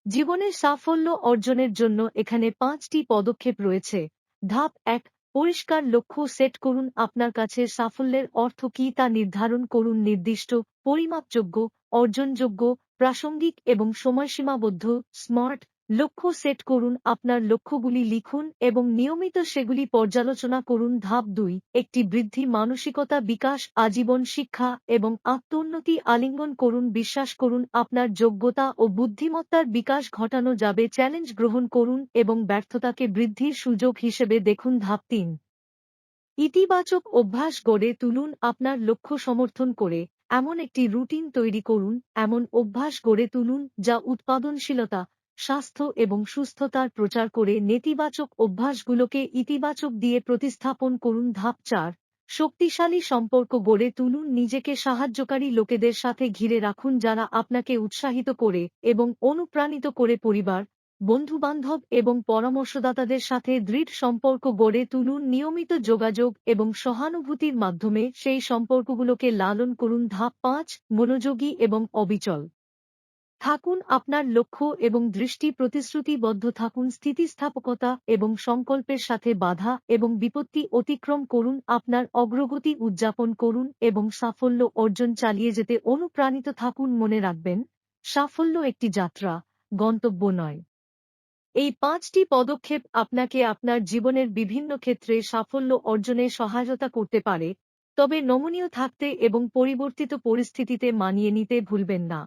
জীবনের সাফল্য অর্জনের জন্য এখানে ৫টি পদক্ষেপ রয়েছে। ধাপ ১, পরিষ্কার লক্ষ্য সেট করুন। আপনার কাছে সাফল্যের অর্থ কী তা নির্ধারণ করুন। নির্দিষ্ট, পরিমাপযোগ্য, অর্জনযোগ্য, প্রাসঙ্গিক এবং সময়সীমাবদ্ধ। স্মার্ট লক্ষ্য সেট করুন। আপনার লক্ষ্যগুলি লিখুন এবং নিয়মিত সেগুলি পর্যালোচনা করুন। ধাপ ২, একটি বৃদ্ধি মানসিকতা বিকাশ। আজীবন শিক্ষা এবং আত্মোন্নতি আলিঙ্গন করুন। বিশ্বাস করুন আপনার যোগ্যতা ও বুদ্ধিমত্তার বিকাশ ঘটানো যাবে। চ্যালেঞ্জ গ্রহণ করুন এবং ব্যর্থতাকে বৃদ্ধির সুযোগ হিসেবে দেখুন। ধাপ ৩, ইতিবাচক অভ্যাস গড়ে তুলুন। আপনার লক্ষ্য সমর্থন করে এমন একটি রুটিন তৈরি করুন, এমন অভ্যাস গড়ে তুলুন যা উৎপাদনশীলতা, স্বাস্থ্য এবং সুস্থতার প্রচার করে। নেতিবাচক অভ্যাসগুলোকে ইতিবাচক দিয়ে প্রতিস্থাপন করুন। ধাপ ৪, শক্তিশালী সম্পর্ক গড়ে তুলুন। নিজেকে সাহায্যকারী লোকেদের সাথে ঘিরে রাখুন যারা আপনাকে উৎসাহিত করে এবং অনুপ্রাণিত করে। পরিবার, বন্ধুবান্ধব এবং পরামর্শদাতাদের সাথে দৃঢ় সম্পর্ক গড়ে তুলুন। নিয়মিত যোগাযোগ এবং সহানুভূতির মাধ্যমে সেই সম্পর্কগুলোকে লালন করুন। ধাপ ৫, মনোযোগী এবং অবিচল থাকুন। আপনার লক্ষ্য এবং দৃষ্টি প্রতিশ্রুতিবদ্ধ থাকুন। স্থিতিস্থাপকতা এবং সংকল্পের সাথে বাধা এবং বিপত্তি অতিক্রম করুন। আপনার অগ্রগতি উদযাপন করুন এবং সাফল্য অর্জন চালিয়ে যেতে অনুপ্রাণিত থাকুন। মনে রাখবেন, সাফল্য একটি যাত্রা, গন্তব্য নয়। এই ৫টি পদক্ষেপ আপনাকে আপনার জীবনের বিভিন্ন ক্ষেত্রে সাফল্য অর্জনে সহায়তা করতে পারে, তবে নমনীয় থাকতে এবং পরিবর্তিত পরিস্থিতিতে মানিয়ে নিতে ভুলবেন না।